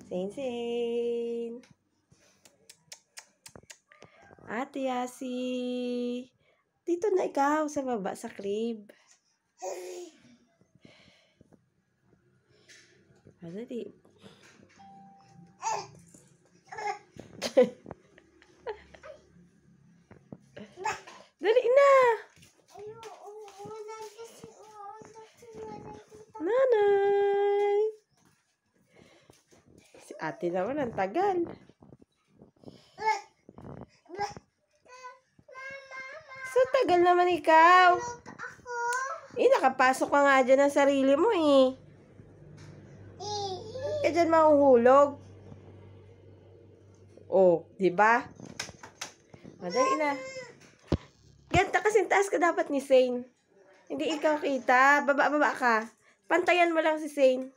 Sain. Ate Yasi. Dito na ikaw sa baba sa crib. Dali. Dali na. Nanay. Si ate naman ang tagal. So tagal naman ikaw. Nakapasok ka nga dyan ng sarili mo eh. Ka dyan mahuhulog. Oh, di ba? Dali na. Ganta kasing taas ka dapat ni Sain. Hindi ikaw kita. Baba ka. Pantayan mo lang si Sain.